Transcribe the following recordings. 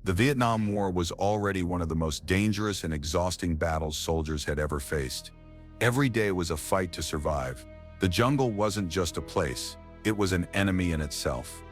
The Vietnam War was already one of the most dangerous and exhausting battles soldiers had ever faced. Every day was a fight to survive. The jungle wasn't just a place, it was an enemy in itself.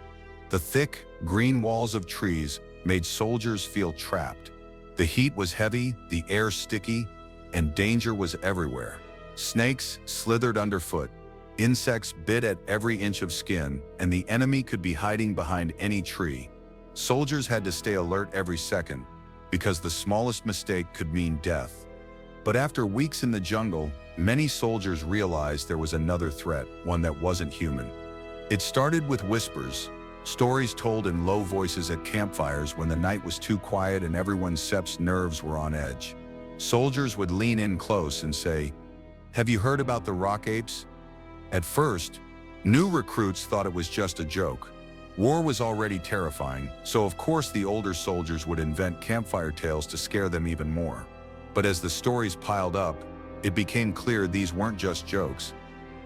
The thick, green walls of trees made soldiers feel trapped. The heat was heavy, the air sticky, and danger was everywhere. Snakes slithered underfoot, insects bit at every inch of skin, and the enemy could be hiding behind any tree. Soldiers had to stay alert every second, because the smallest mistake could mean death. But after weeks in the jungle, many soldiers realized there was another threat, one that wasn't human. It started with whispers, stories told in low voices at campfires when the night was too quiet and everyone's nerves were on edge. Soldiers would lean in close and say, "Have you heard about the Rock Apes?" At first, new recruits thought it was just a joke. War was already terrifying, so of course the older soldiers would invent campfire tales to scare them even more. But as the stories piled up, it became clear these weren't just jokes.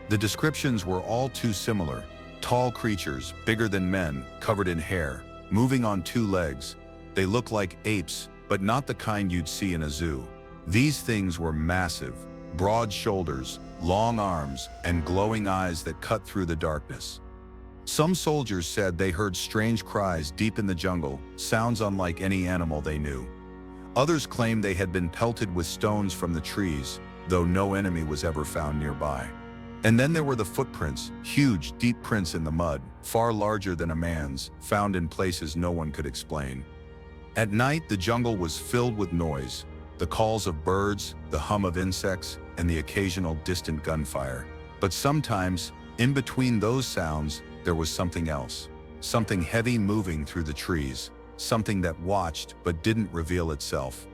The descriptions were all too similar. Tall creatures, bigger than men, covered in hair, moving on two legs. They looked like apes, but not the kind you'd see in a zoo. These things were massive, broad shoulders, long arms, and glowing eyes that cut through the darkness. Some soldiers said they heard strange cries deep in the jungle, sounds unlike any animal they knew. Others claimed they had been pelted with stones from the trees, though no enemy was ever found nearby. And then there were the footprints, huge, deep prints in the mud, far larger than a man's, found in places no one could explain. At night, the jungle was filled with noise, the calls of birds, the hum of insects, and the occasional distant gunfire. But sometimes, in between those sounds, there was something else, something heavy moving through the trees, something that watched but didn't reveal itself.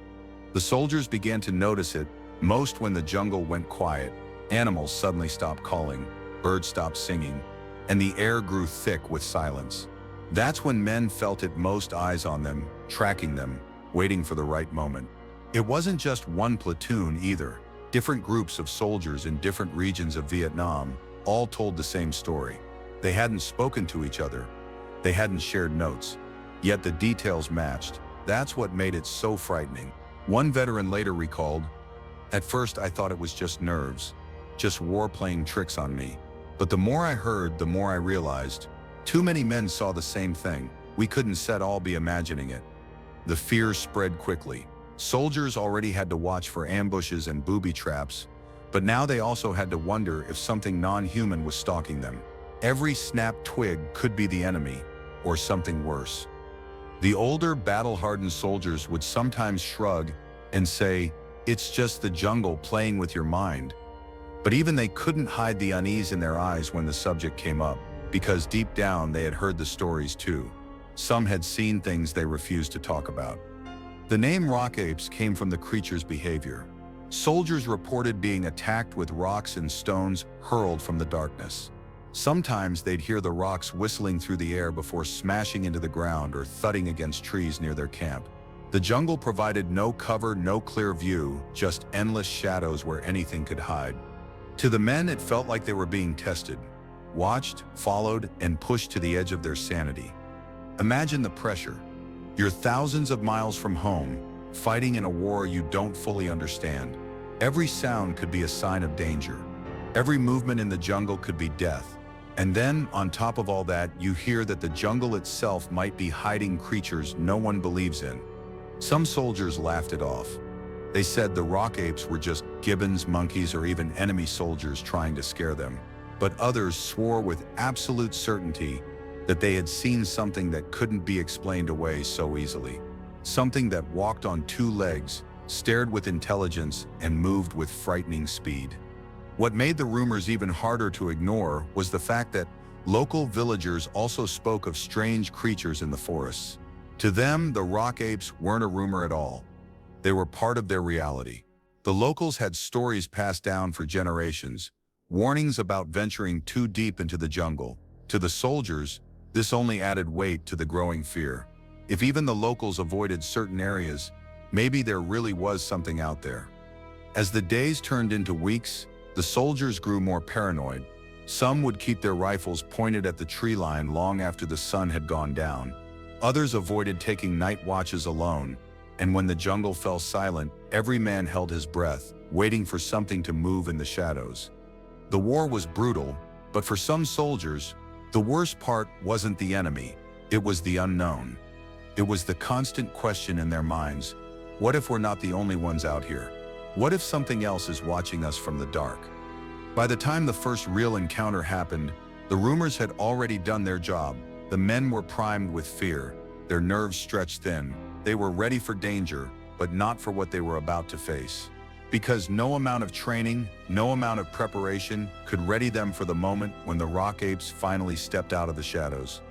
The soldiers began to notice it most when the jungle went quiet. Animals suddenly stopped calling, birds stopped singing, and the air grew thick with silence. That's when men felt it most, eyes on them, tracking them, waiting for the right moment. It wasn't just one platoon either. Different groups of soldiers in different regions of Vietnam all told the same story. They hadn't spoken to each other. They hadn't shared notes. Yet the details matched. That's what made it so frightening. One veteran later recalled, "At first I thought it was just nerves, just war playing tricks on me. But the more I heard, the more I realized, too many men saw the same thing. We couldn't all be imagining it." The fear spread quickly. Soldiers already had to watch for ambushes and booby traps, but now they also had to wonder if something non-human was stalking them. Every snapped twig could be the enemy, or something worse. The older, battle-hardened soldiers would sometimes shrug and say, "It's just the jungle playing with your mind." But even they couldn't hide the unease in their eyes when the subject came up, because deep down they had heard the stories too. Some had seen things they refused to talk about. The name Rock Apes came from the creature's behavior. Soldiers reported being attacked with rocks and stones hurled from the darkness. Sometimes they'd hear the rocks whistling through the air before smashing into the ground or thudding against trees near their camp. The jungle provided no cover, no clear view, just endless shadows where anything could hide. To the men, it felt like they were being tested, watched, followed, and pushed to the edge of their sanity. Imagine the pressure. You're thousands of miles from home, fighting in a war you don't fully understand. Every sound could be a sign of danger. Every movement in the jungle could be death. And then, on top of all that, you hear that the jungle itself might be hiding creatures no one believes in. Some soldiers laughed it off. They said the Rock Apes were just gibbons, monkeys, or even enemy soldiers trying to scare them. But others swore with absolute certainty that they had seen something that couldn't be explained away so easily. Something that walked on two legs, stared with intelligence, and moved with frightening speed. What made the rumors even harder to ignore was the fact that local villagers also spoke of strange creatures in the forests. To them, the Rock Apes weren't a rumor at all. They were part of their reality. The locals had stories passed down for generations, warnings about venturing too deep into the jungle. To the soldiers, this only added weight to the growing fear. If even the locals avoided certain areas, maybe there really was something out there. As the days turned into weeks, the soldiers grew more paranoid. Some would keep their rifles pointed at the tree line long after the sun had gone down. Others avoided taking night watches alone, and when the jungle fell silent, every man held his breath, waiting for something to move in the shadows. The war was brutal, but for some soldiers, the worst part wasn't the enemy, it was the unknown. It was the constant question in their minds, what if we're not the only ones out here? What if something else is watching us from the dark? By the time the first real encounter happened, the rumors had already done their job. The men were primed with fear, their nerves stretched thin. They were ready for danger, but not for what they were about to face. Because no amount of training, no amount of preparation could ready them for the moment when the Rock Apes finally stepped out of the shadows.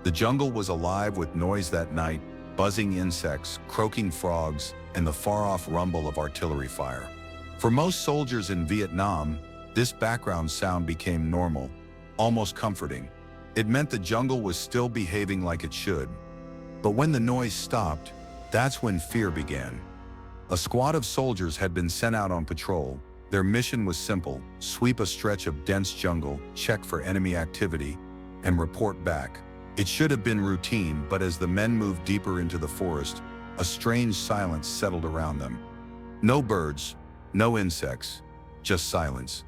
The jungle was alive with noise that night, buzzing insects, croaking frogs, and the far-off rumble of artillery fire. For most soldiers in Vietnam, this background sound became normal, almost comforting. It meant the jungle was still behaving like it should. But when the noise stopped, that's when fear began. A squad of soldiers had been sent out on patrol. Their mission was simple: sweep a stretch of dense jungle, check for enemy activity, and report back. It should have been routine, but as the men moved deeper into the forest, a strange silence settled around them. No birds, no insects, just silence.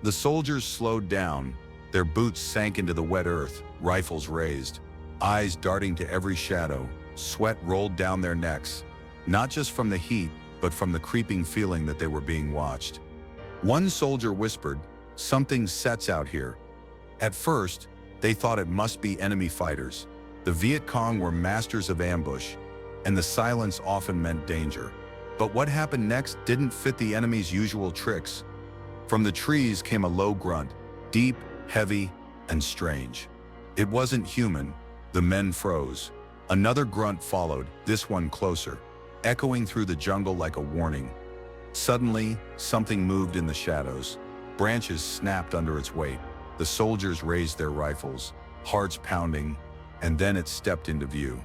The soldiers slowed down. Their boots sank into the wet earth, rifles raised, eyes darting to every shadow, sweat rolled down their necks, not just from the heat, but from the creeping feeling that they were being watched. One soldier whispered, "Something sets out here." At first, they thought it must be enemy fighters. The Viet Cong were masters of ambush, and the silence often meant danger. But what happened next didn't fit the enemy's usual tricks. From the trees came a low grunt, deep, heavy, and strange. It wasn't human. The men froze. Another grunt followed, this one closer, echoing through the jungle like a warning. Suddenly, something moved in the shadows. Branches snapped under its weight. The soldiers raised their rifles, hearts pounding, and then it stepped into view.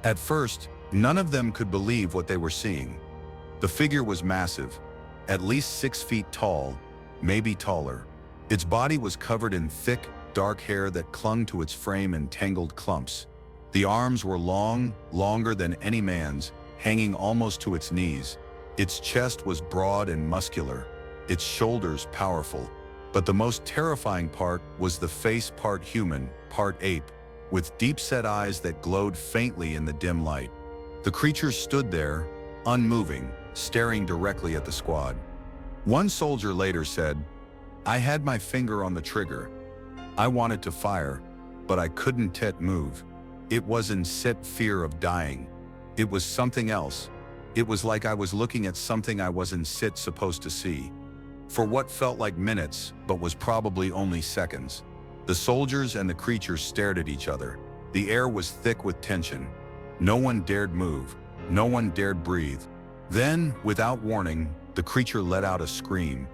At first, none of them could believe what they were seeing. The figure was massive, at least 6 feet tall, maybe taller. Its body was covered in thick, dark hair that clung to its frame in tangled clumps. The arms were long, longer than any man's, hanging almost to its knees. Its chest was broad and muscular, its shoulders powerful. But the most terrifying part was the face, part human, part ape, with deep-set eyes that glowed faintly in the dim light. The creature stood there, unmoving, staring directly at the squad. One soldier later said, "I had my finger on the trigger. I wanted to fire, but I couldn't move. It wasn't fear of dying. It was something else. It was like I was looking at something I wasn't supposed to see." For what felt like minutes, but was probably only seconds, the soldiers and the creature stared at each other. The air was thick with tension. No one dared move. No one dared breathe. Then, without warning, the creature let out a scream.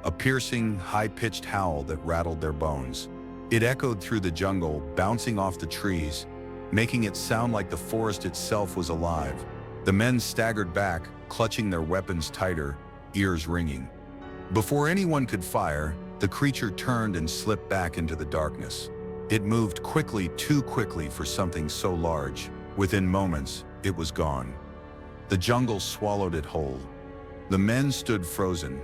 A piercing, high-pitched howl that rattled their bones. It echoed through the jungle, bouncing off the trees, making it sound like the forest itself was alive. The men staggered back, clutching their weapons tighter, ears ringing. Before anyone could fire, the creature turned and slipped back into the darkness. It moved quickly, too quickly for something so large. Within moments, it was gone. The jungle swallowed it whole. The men stood frozen,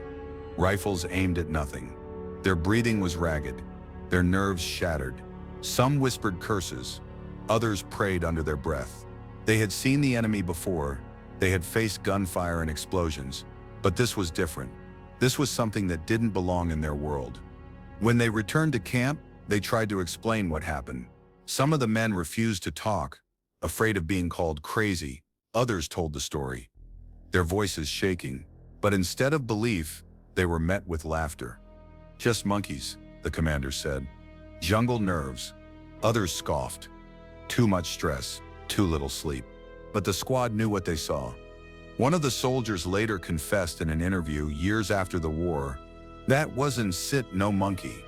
rifles aimed at nothing. Their breathing was ragged, their nerves shattered. Some whispered curses, others prayed under their breath. They had seen the enemy before, they had faced gunfire and explosions, but this was different. This was something that didn't belong in their world. When they returned to camp, they tried to explain what happened. Some of the men refused to talk, afraid of being called crazy. Others told the story, their voices shaking. But instead of belief, they were met with laughter. "Just monkeys," the commander said. "Jungle nerves." Others scoffed. "Too much stress, too little sleep." But the squad knew what they saw. One of the soldiers later confessed in an interview years after the war, "That wasn't no monkey.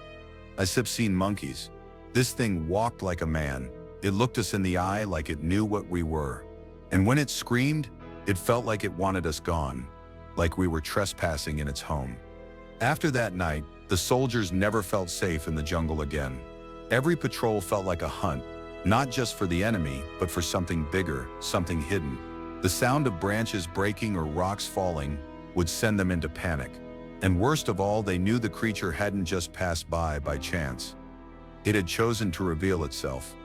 I seen monkeys. This thing walked like a man. It looked us in the eye like it knew what we were. And when it screamed, it felt like it wanted us gone, like we were trespassing in its home." After that night, the soldiers never felt safe in the jungle again. Every patrol felt like a hunt, Not just for the enemy, but for something bigger, something hidden. The sound of branches breaking or rocks falling would send them into panic. And worst of all, they knew the creature hadn't just passed by chance. It had chosen to reveal itself.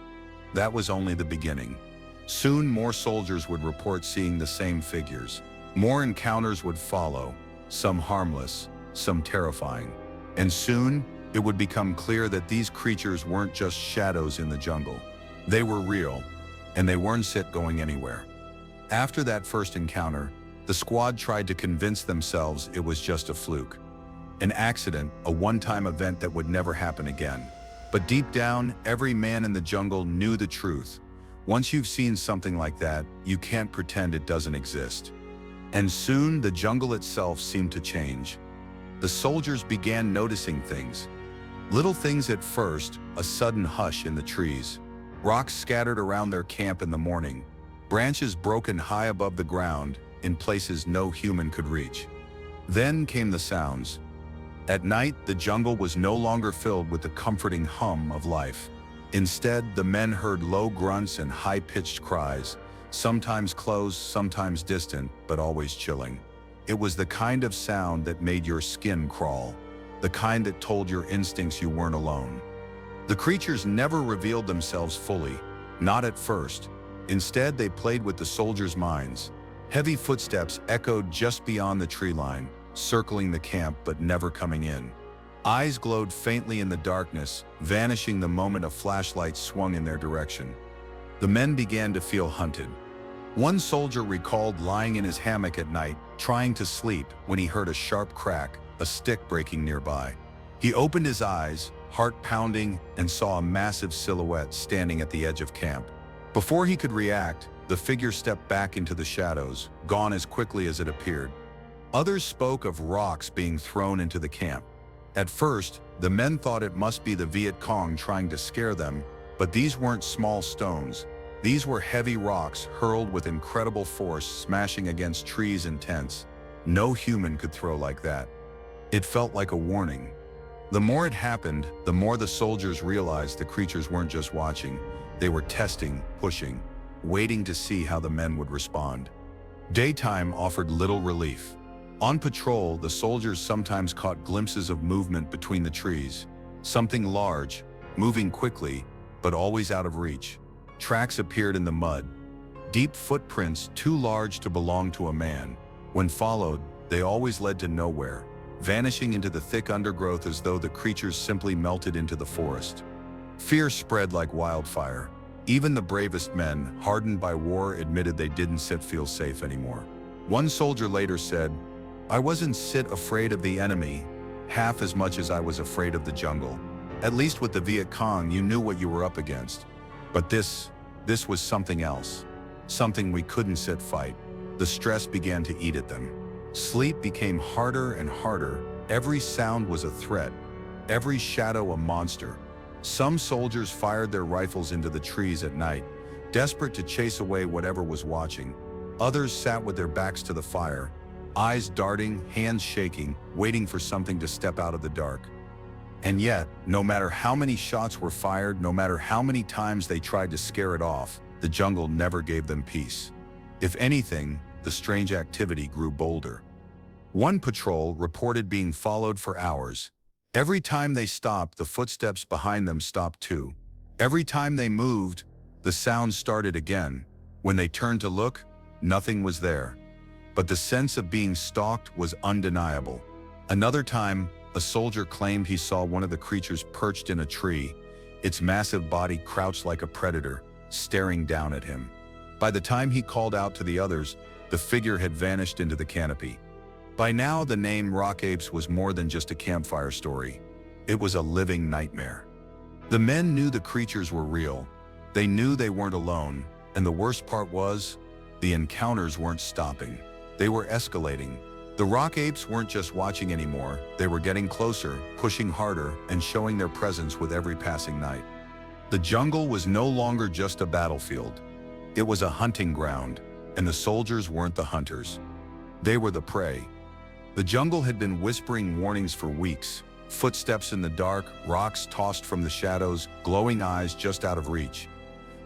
That was only the beginning. Soon more soldiers would report seeing the same figures. More encounters would follow, some harmless, some terrifying. And soon, it would become clear that these creatures weren't just shadows in the jungle. They were real, and they weren't going anywhere. After that first encounter, the squad tried to convince themselves it was just a fluke. An accident, a one-time event that would never happen again. But deep down, every man in the jungle knew the truth. Once you've seen something like that, you can't pretend it doesn't exist. And soon, the jungle itself seemed to change. The soldiers began noticing things. Little things at first, a sudden hush in the trees. Rocks scattered around their camp in the morning. Branches broken high above the ground, in places no human could reach. Then came the sounds. At night, the jungle was no longer filled with the comforting hum of life. Instead, the men heard low grunts and high-pitched cries, sometimes close, sometimes distant, but always chilling. It was the kind of sound that made your skin crawl, the kind that told your instincts you weren't alone. The creatures never revealed themselves fully, not at first. Instead, they played with the soldiers' minds. Heavy footsteps echoed just beyond the tree line, circling the camp but never coming in. Eyes glowed faintly in the darkness, vanishing the moment a flashlight swung in their direction. The men began to feel hunted. One soldier recalled lying in his hammock at night, trying to sleep, when he heard a sharp crack, a stick breaking nearby. He opened his eyes, heart pounding, and saw a massive silhouette standing at the edge of camp. Before he could react, the figure stepped back into the shadows, gone as quickly as it appeared. Others spoke of rocks being thrown into the camp. At first, the men thought it must be the Viet Cong trying to scare them, but these weren't small stones. These were heavy rocks hurled with incredible force, smashing against trees and tents. No human could throw like that. It felt like a warning. The more it happened, the more the soldiers realized the creatures weren't just watching. They were testing, pushing, waiting to see how the men would respond. Daytime offered little relief. On patrol, the soldiers sometimes caught glimpses of movement between the trees. Something large, moving quickly, but always out of reach. Tracks appeared in the mud. Deep footprints too large to belong to a man. When followed, they always led to nowhere, vanishing into the thick undergrowth as though the creatures simply melted into the forest. Fear spread like wildfire. Even the bravest men, hardened by war, admitted they didn't feel safe anymore. One soldier later said, "I wasn't afraid of the enemy, half as much as I was afraid of the jungle. At least with the Viet Cong, you knew what you were up against. But this was something else. Something we couldn't fight." The stress began to eat at them. Sleep became harder and harder. Every sound was a threat, every shadow a monster. Some soldiers fired their rifles into the trees at night, desperate to chase away whatever was watching. Others sat with their backs to the fire, eyes darting, hands shaking, waiting for something to step out of the dark. And yet, no matter how many shots were fired, no matter how many times they tried to scare it off, the jungle never gave them peace. If anything, the strange activity grew bolder. One patrol reported being followed for hours. Every time they stopped, the footsteps behind them stopped too. Every time they moved, the sound started again. When they turned to look, nothing was there. But the sense of being stalked was undeniable. Another time, a soldier claimed he saw one of the creatures perched in a tree, its massive body crouched like a predator, staring down at him. By the time he called out to the others, the figure had vanished into the canopy. By now, the name Rock Apes was more than just a campfire story. It was a living nightmare. The men knew the creatures were real. They knew they weren't alone, and the worst part was, the encounters weren't stopping. They were escalating. The Rock Apes weren't just watching anymore, they were getting closer, pushing harder, and showing their presence with every passing night. The jungle was no longer just a battlefield. It was a hunting ground, and the soldiers weren't the hunters. They were the prey. The jungle had been whispering warnings for weeks. Footsteps in the dark, rocks tossed from the shadows, glowing eyes just out of reach.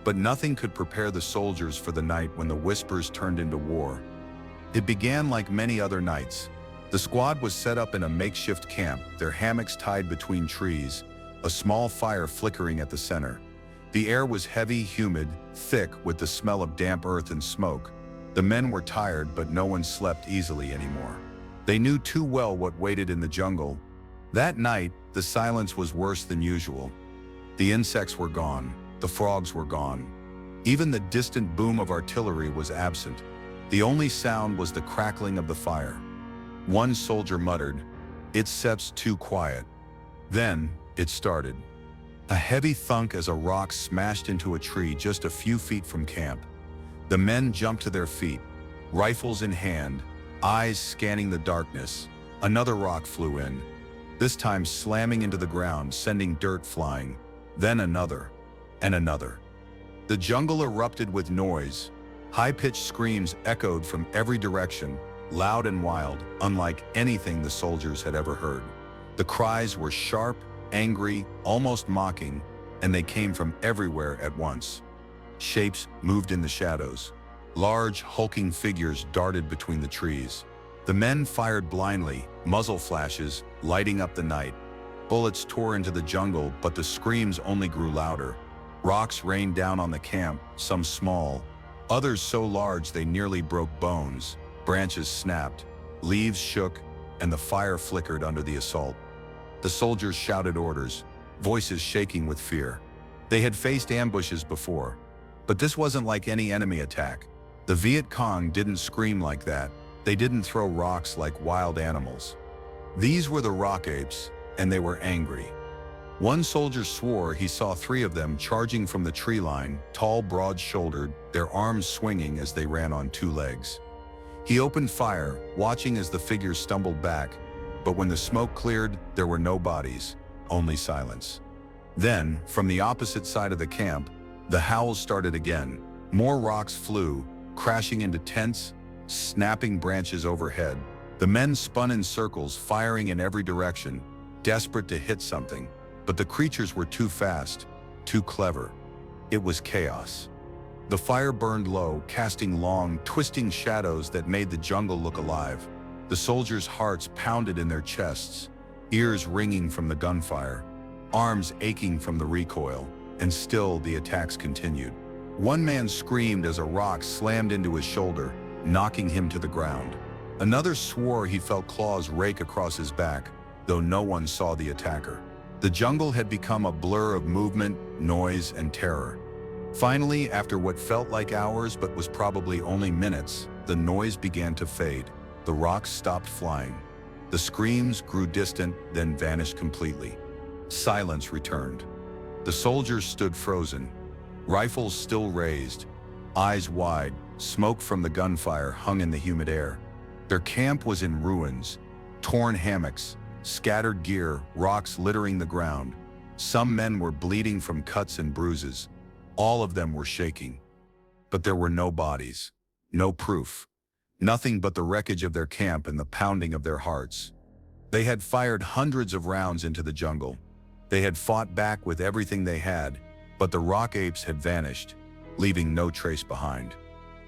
But nothing could prepare the soldiers for the night when the whispers turned into war. It began like many other nights. The squad was set up in a makeshift camp, their hammocks tied between trees, a small fire flickering at the center. The air was heavy, humid, thick with the smell of damp earth and smoke. The men were tired, but no one slept easily anymore. They knew too well what waited in the jungle. That night, the silence was worse than usual. The insects were gone. The frogs were gone. Even the distant boom of artillery was absent. The only sound was the crackling of the fire. One soldier muttered, "It's too quiet." Then, it started. A heavy thunk as a rock smashed into a tree just a few feet from camp. The men jumped to their feet, rifles in hand, eyes scanning the darkness. Another rock flew in, this time slamming into the ground, sending dirt flying. Then another, and another. The jungle erupted with noise. High-pitched screams echoed from every direction, loud and wild, unlike anything the soldiers had ever heard. The cries were sharp, angry, almost mocking, and they came from everywhere at once. Shapes moved in the shadows. Large, hulking figures darted between the trees. The men fired blindly, muzzle flashes lighting up the night. Bullets tore into the jungle, but the screams only grew louder. Rocks rained down on the camp, some small, others so large they nearly broke bones. Branches snapped, leaves shook, and the fire flickered under the assault. The soldiers shouted orders, voices shaking with fear. They had faced ambushes before, but this wasn't like any enemy attack. The Viet Cong didn't scream like that. They didn't throw rocks like wild animals. These were the Rock Apes, and they were angry. One soldier swore he saw 3 of them charging from the tree line, tall, broad-shouldered, their arms swinging as they ran on 2 legs. He opened fire, watching as the figures stumbled back, but when the smoke cleared, there were no bodies, only silence. Then, from the opposite side of the camp, the howls started again. More rocks flew, crashing into tents, snapping branches overhead. The men spun in circles, firing in every direction, desperate to hit something. But the creatures were too fast, too clever. It was chaos. The fire burned low, casting long, twisting shadows that made the jungle look alive. The soldiers' hearts pounded in their chests, ears ringing from the gunfire, arms aching from the recoil, and still the attacks continued. One man screamed as a rock slammed into his shoulder, knocking him to the ground. Another swore he felt claws rake across his back, though no one saw the attacker. The jungle had become a blur of movement, noise, and terror. Finally, after what felt like hours but was probably only minutes, the noise began to fade. The rocks stopped flying. The screams grew distant, then vanished completely. Silence returned. The soldiers stood frozen, rifles still raised, eyes wide. Smoke from the gunfire hung in the humid air. Their camp was in ruins, torn hammocks, scattered gear, rocks littering the ground. Some men were bleeding from cuts and bruises. All of them were shaking. But there were no bodies, no proof. Nothing but the wreckage of their camp and the pounding of their hearts. They had fired hundreds of rounds into the jungle. They had fought back with everything they had, but the Rock Apes had vanished, leaving no trace behind.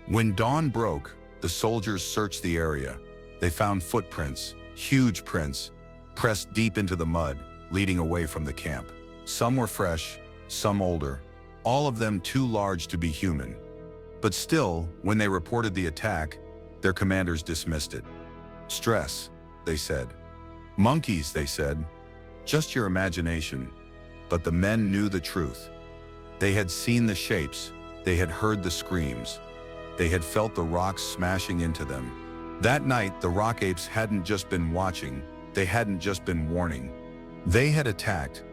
When dawn broke, the soldiers searched the area. They found footprints, huge prints, pressed deep into the mud, leading away from the camp. Some were fresh, some older, all of them too large to be human. But still, when they reported the attack, their commanders dismissed it. Stress, they said. Monkeys, they said. Just your imagination. But the men knew the truth. They had seen the shapes. They had heard the screams. They had felt the rocks smashing into them. That night, the Rock Apes hadn't just been watching. They hadn't just been warning. They had attacked.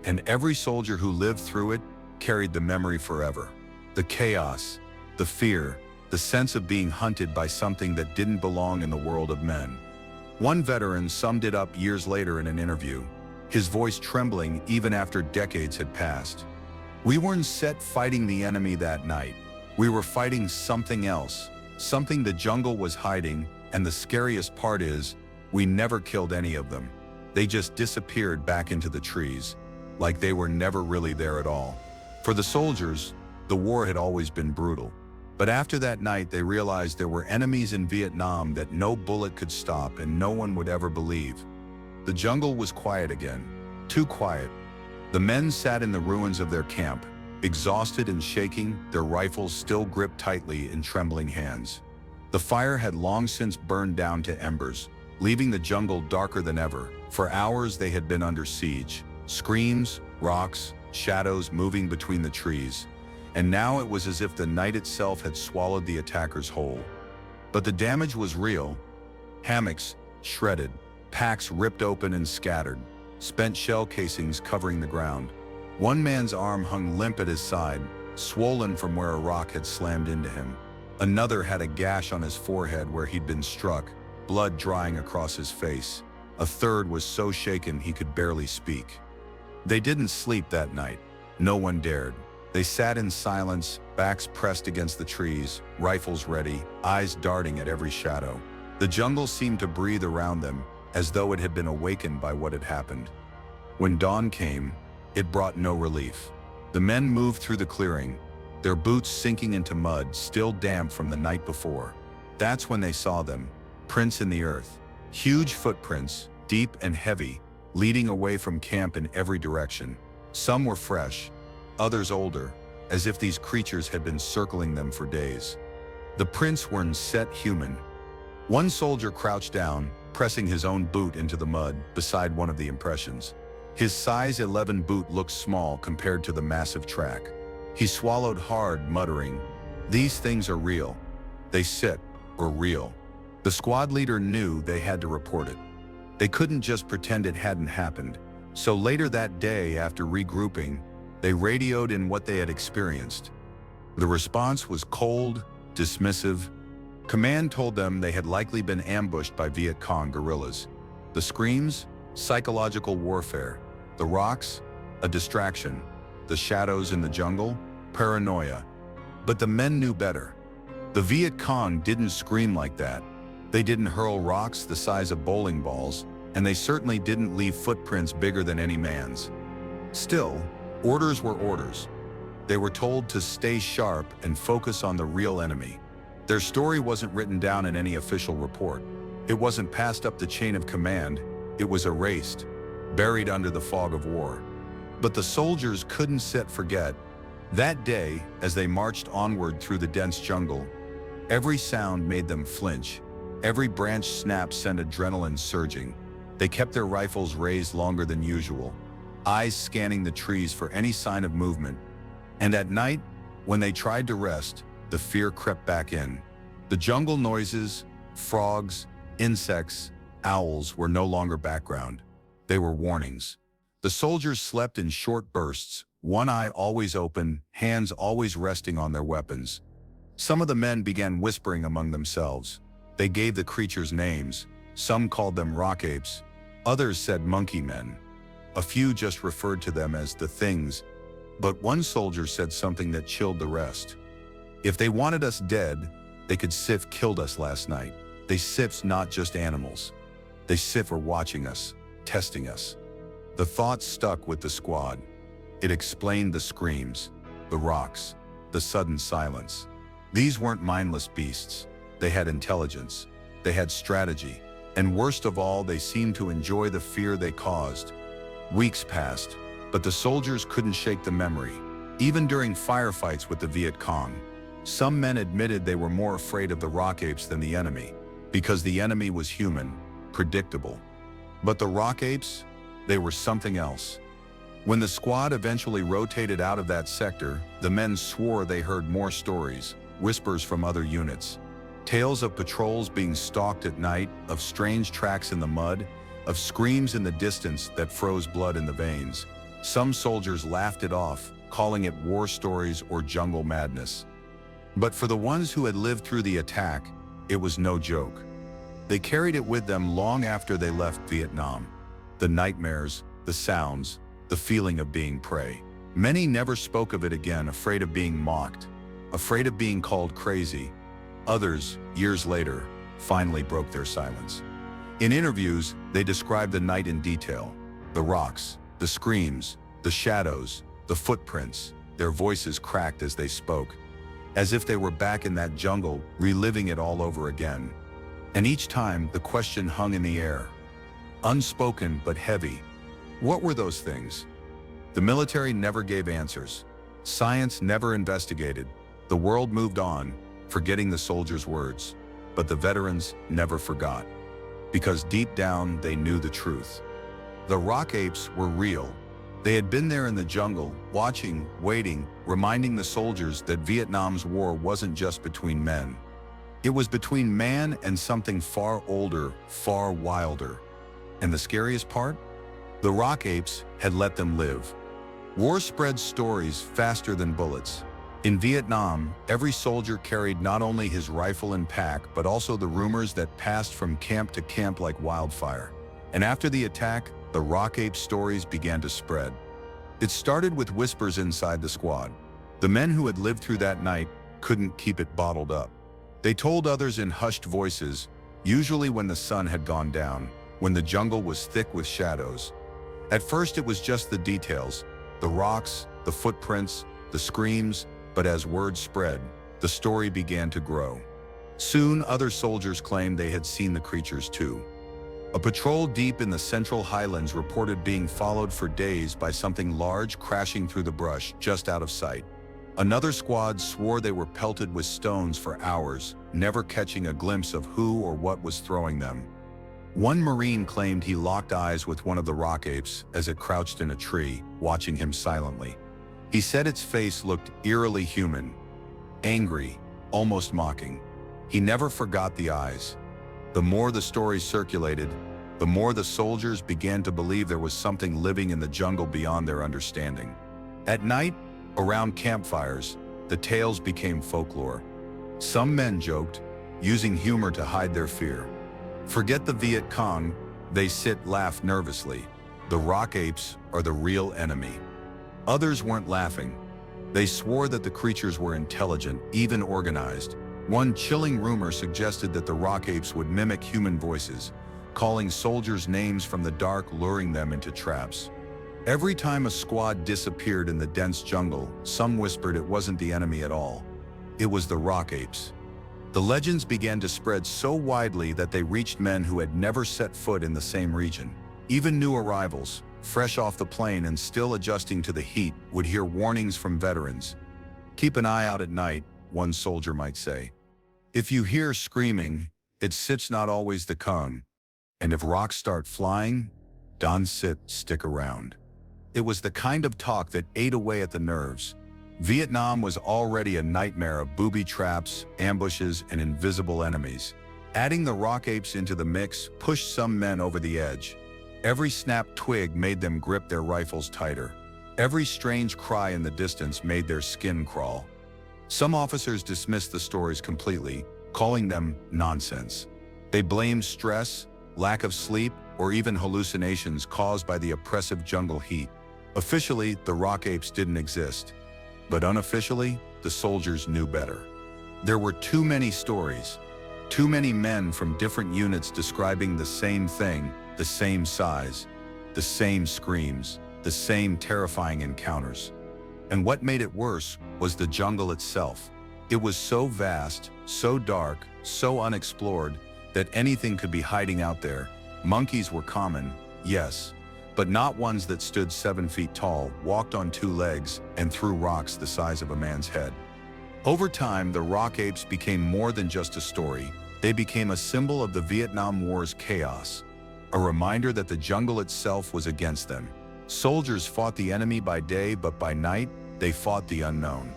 And every soldier who lived through it carried the memory forever. The chaos, the fear, the sense of being hunted by something that didn't belong in the world of men. One veteran summed it up years later in an interview, his voice trembling even after decades had passed. "We weren't set fighting the enemy that night. We were fighting something else, something the jungle was hiding, and the scariest part is, we never killed any of them. They just disappeared back into the trees, like they were never really there at all." For the soldiers, The war had always been brutal. But after that night, they realized there were enemies in Vietnam that no bullet could stop and no one would ever believe. The jungle was quiet again. Too quiet. The men sat in the ruins of their camp, exhausted and shaking, their rifles still gripped tightly in trembling hands. The fire had long since burned down to embers, leaving the jungle darker than ever. For hours they had been under siege. Screams, rocks, shadows moving between the trees. And now it was as if the night itself had swallowed the attackers whole. But the damage was real. Hammocks shredded, packs ripped open and scattered, spent shell casings covering the ground. One man's arm hung limp at his side, swollen from where a rock had slammed into him. Another had a gash on his forehead where he'd been struck, blood drying across his face. A third was so shaken he could barely speak. They didn't sleep that night. No one dared. They sat in silence, backs pressed against the trees, rifles ready, eyes darting at every shadow. The jungle seemed to breathe around them, as though it had been awakened by what had happened. When dawn came, it brought no relief. The men moved through the clearing, their boots sinking into mud, still damp from the night before. That's when they saw them, prints in the earth. Huge footprints, deep and heavy, leading away from camp in every direction. Some were fresh, others older, as if these creatures had been circling them for days. The prints were set human. One soldier crouched down, pressing his own boot into the mud beside one of the impressions. His size 11 boot looked small compared to the massive track. He swallowed hard, muttering, "These things are real. They sit, or real." The squad leader knew they had to report it. They couldn't just pretend it hadn't happened. So later that day, after regrouping, they radioed in what they had experienced. The response was cold, dismissive. Command told them they had likely been ambushed by Viet Cong guerrillas. The screams? Psychological warfare. The rocks? A distraction. The shadows in the jungle? Paranoia. But the men knew better. The Viet Cong didn't scream like that. They didn't hurl rocks the size of bowling balls, and they certainly didn't leave footprints bigger than any man's. Still, orders were orders. They were told to stay sharp and focus on the real enemy. Their story wasn't written down in any official report. It wasn't passed up the chain of command. It was erased, buried under the fog of war. But the soldiers couldn't forget. That day, as they marched onward through the dense jungle, every sound made them flinch. Every branch snap sent adrenaline surging. They kept their rifles raised longer than usual, eyes scanning the trees for any sign of movement. And at night, when they tried to rest, the fear crept back in. The jungle noises, frogs, insects, owls were no longer background. They were warnings. The soldiers slept in short bursts, one eye always open, hands always resting on their weapons. Some of the men began whispering among themselves. They gave the creatures names. Some called them rock apes. Others said monkey men. A few just referred to them as the things. But one soldier said something that chilled the rest. If they wanted us dead, they could Sif killed us last night. They Sifs not just animals. They Sif are watching us, testing us. The thought stuck with the squad. It explained the screams, the rocks, the sudden silence. These weren't mindless beasts. They had intelligence. They had strategy. And worst of all, they seemed to enjoy the fear they caused. Weeks passed, but the soldiers couldn't shake the memory. Even during firefights with the Viet Cong, some men admitted they were more afraid of the rock apes than the enemy, because the enemy was human, predictable. But the rock apes, they were something else. When the squad eventually rotated out of that sector, the men swore they heard more stories, whispers from other units. Tales of patrols being stalked at night, of strange tracks in the mud, of screams in the distance that froze blood in the veins. Some soldiers laughed it off, calling it war stories or jungle madness. But for the ones who had lived through the attack, it was no joke. They carried it with them long after they left Vietnam. The nightmares, the sounds, the feeling of being prey. Many never spoke of it again, afraid of being mocked, afraid of being called crazy. Others, years later, finally broke their silence. In interviews, they described the night in detail. The rocks, the screams, the shadows, the footprints. their voices cracked as they spoke, as if they were back in that jungle, reliving it all over again. And each time, the question hung in the air, unspoken but heavy. What were those things? The military never gave answers. Science never investigated. The world moved on, forgetting the soldiers' words. But the veterans never forgot. Because deep down, they knew the truth. The Rock Apes were real. They had been there in the jungle, watching, waiting, reminding the soldiers that Vietnam's war wasn't just between men. It was between man and something far older, far wilder. And the scariest part? The Rock Apes had let them live. War spreads stories faster than bullets. In Vietnam, every soldier carried not only his rifle and pack, but also the rumors that passed from camp to camp like wildfire. And after the attack, the Rock Ape stories began to spread. It started with whispers inside the squad. The men who had lived through that night couldn't keep it bottled up. They told others in hushed voices, usually when the sun had gone down, when the jungle was thick with shadows. At first it was just the details, the rocks, the footprints, the screams, but as word spread, the story began to grow. Soon other soldiers claimed they had seen the creatures too. A patrol deep in the central highlands reported being followed for days by something large crashing through the brush just out of sight. Another squad swore they were pelted with stones for hours, never catching a glimpse of who or what was throwing them. One Marine claimed he locked eyes with one of the Rock Apes as it crouched in a tree, watching him silently. He said its face looked eerily human, angry, almost mocking. He never forgot the eyes. The more the story circulated, the more the soldiers began to believe there was something living in the jungle beyond their understanding. At night, around campfires, the tales became folklore. Some men joked, using humor to hide their fear. Forget the Viet Cong, they laugh nervously. The Rock Apes are the real enemy. Others weren't laughing. They swore that the creatures were intelligent, even organized. One chilling rumor suggested that the Rock Apes would mimic human voices, calling soldiers names from the dark, luring them into traps. Every time a squad disappeared in the dense jungle, some whispered it wasn't the enemy at all. It was the Rock Apes. The legends began to spread so widely that they reached men who had never set foot in the same region. Even new arrivals, fresh off the plane and still adjusting to the heat, would hear warnings from veterans. Keep an eye out at night, one soldier might say. If you hear screaming, it's not always the Cong. And if rocks start flying, don't stick around. It was the kind of talk that ate away at the nerves. Vietnam was already a nightmare of booby traps, ambushes, and invisible enemies. Adding the Rock Apes into the mix pushed some men over the edge. Every snapped twig made them grip their rifles tighter. Every strange cry in the distance made their skin crawl. Some officers dismissed the stories completely, calling them nonsense. They blamed stress, lack of sleep, or even hallucinations caused by the oppressive jungle heat. Officially, the Rock Apes didn't exist. But unofficially, the soldiers knew better. There were too many stories, too many men from different units describing the same thing, the same size, the same screams, the same terrifying encounters. And what made it worse was the jungle itself. It was so vast, so dark, so unexplored, that anything could be hiding out there. Monkeys were common, yes, but not ones that stood 7 feet tall, walked on 2 legs, and threw rocks the size of a man's head. Over time, the Rock Apes became more than just a story. They became a symbol of the Vietnam War's chaos, a reminder that the jungle itself was against them. Soldiers fought the enemy by day, but by night, they fought the unknown.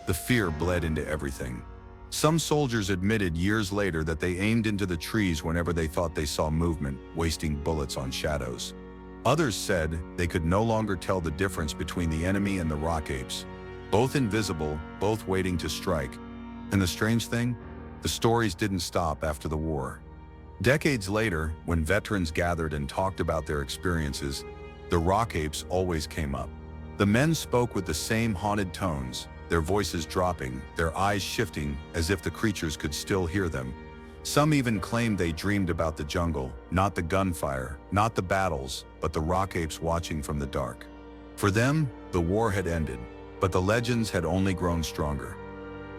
The fear bled into everything. Some soldiers admitted years later that they aimed into the trees whenever they thought they saw movement, wasting bullets on shadows. Others said they could no longer tell the difference between the enemy and the Rock Apes. Both invisible, both waiting to strike. And the strange thing? The stories didn't stop after the war. Decades later, when veterans gathered and talked about their experiences, the Rock Apes always came up. The men spoke with the same haunted tones, their voices dropping, their eyes shifting as if the creatures could still hear them. Some even claimed they dreamed about the jungle, not the gunfire, not the battles, but the Rock Apes watching from the dark. For them, the war had ended. But the legends had only grown stronger.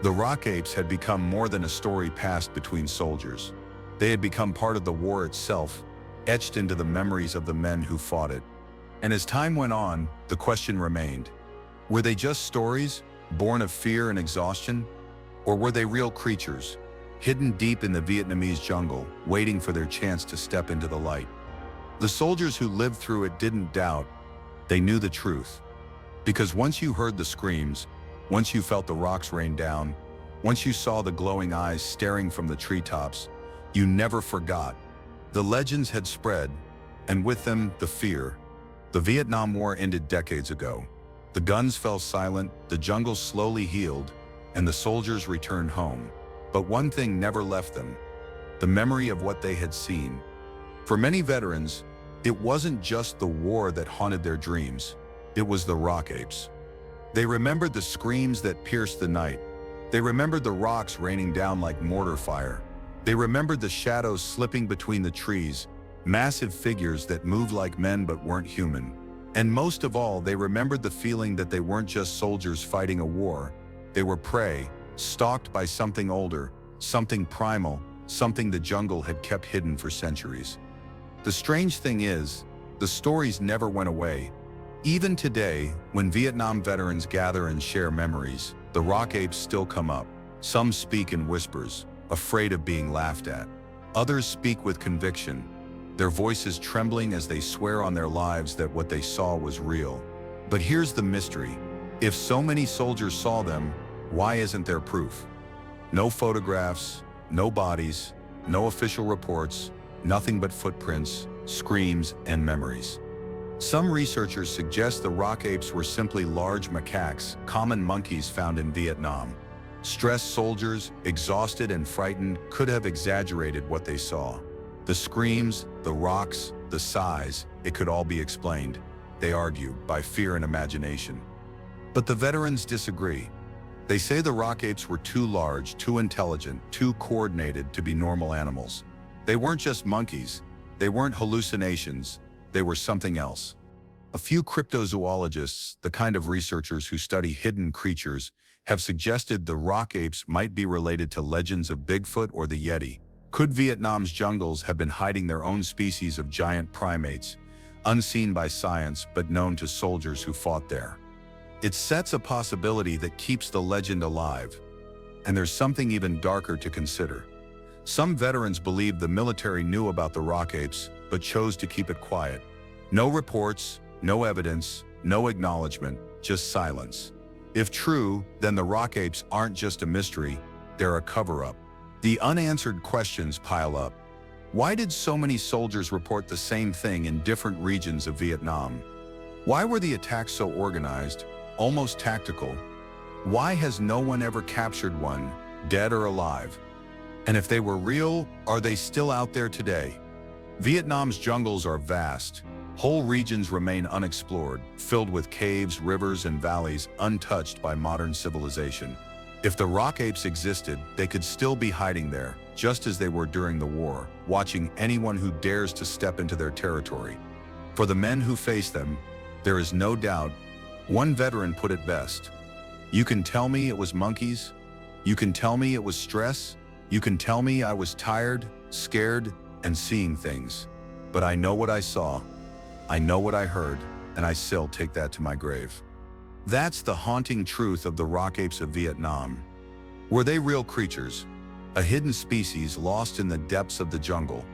The Rock Apes had become more than a story passed between soldiers. They had become part of the war itself, etched into the memories of the men who fought it. And as time went on, the question remained: were they just stories, born of fear and exhaustion? Or were they real creatures, hidden deep in the Vietnamese jungle, waiting for their chance to step into the light? The soldiers who lived through it didn't doubt. They knew the truth. Because once you heard the screams, once you felt the rocks rain down, once you saw the glowing eyes staring from the treetops, you never forgot. The legends had spread, and with them, the fear. The Vietnam War ended decades ago. The guns fell silent, the jungle slowly healed, and the soldiers returned home. But one thing never left them: the memory of what they had seen. For many veterans, it wasn't just the war that haunted their dreams. It was the Rock Apes. They remembered the screams that pierced the night. They remembered the rocks raining down like mortar fire. They remembered the shadows slipping between the trees, massive figures that moved like men but weren't human. And most of all, they remembered the feeling that they weren't just soldiers fighting a war. They were prey, stalked by something older, something primal, something the jungle had kept hidden for centuries. The strange thing is, the stories never went away. Even today, when Vietnam veterans gather and share memories, the Rock Apes still come up. Some speak in whispers, afraid of being laughed at. Others speak with conviction, their voices trembling as they swear on their lives that what they saw was real. But here's the mystery: if so many soldiers saw them, why isn't there proof? No photographs, no bodies, no official reports, nothing but footprints, screams, and memories. Some researchers suggest the Rock Apes were simply large macaques, common monkeys found in Vietnam. Stressed soldiers, exhausted and frightened, could have exaggerated what they saw. The screams, the rocks, the size, it could all be explained, they argue, by fear and imagination. But the veterans disagree. They say the Rock Apes were too large, too intelligent, too coordinated to be normal animals. They weren't just monkeys. They weren't hallucinations. They were something else. A few cryptozoologists, the kind of researchers who study hidden creatures, have suggested the Rock Apes might be related to legends of Bigfoot or the Yeti. Could Vietnam's jungles have been hiding their own species of giant primates, unseen by science but known to soldiers who fought there? It sets a possibility that keeps the legend alive. And there's something even darker to consider. Some veterans believe the military knew about the Rock Apes, but chose to keep it quiet. No reports, no evidence, no acknowledgement, just silence. If true, then the Rock Apes aren't just a mystery, they're a cover-up. The unanswered questions pile up. Why did so many soldiers report the same thing in different regions of Vietnam? Why were the attacks so organized, almost tactical? Why has no one ever captured one, dead or alive? And if they were real, are they still out there today? Vietnam's jungles are vast. Whole regions remain unexplored, filled with caves, rivers, and valleys untouched by modern civilization. If the Rock Apes existed, they could still be hiding there, just as they were during the war, watching anyone who dares to step into their territory. For the men who face them, there is no doubt. One veteran put it best: "You can tell me it was monkeys. You can tell me it was stress. You can tell me I was tired, scared, and seeing things. But I know what I saw. I know what I heard, and I still take that to my grave." That's the haunting truth of the Rock Apes of Vietnam. Were they real creatures, a hidden species lost in the depths of the jungle?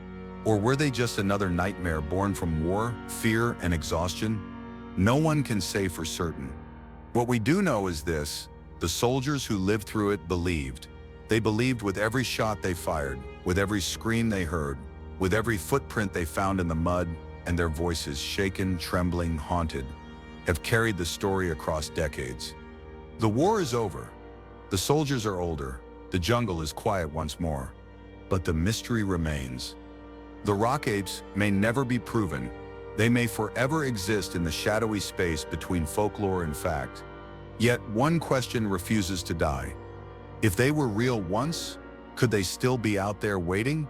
Or were they just another nightmare born from war, fear, and exhaustion? No one can say for certain. What we do know is this: the soldiers who lived through it believed. They believed with every shot they fired, with every scream they heard, with every footprint they found in the mud, and their voices, shaken, trembling, haunted, have carried the story across decades. The war is over. The soldiers are older. The jungle is quiet once more. But the mystery remains. The Rock Apes may never be proven. They may forever exist in the shadowy space between folklore and fact. Yet one question refuses to die. If they were real once, could they still be out there waiting?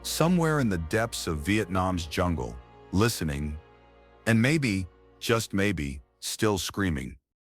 Somewhere in the depths of Vietnam's jungle, listening, and maybe, just maybe, still screaming.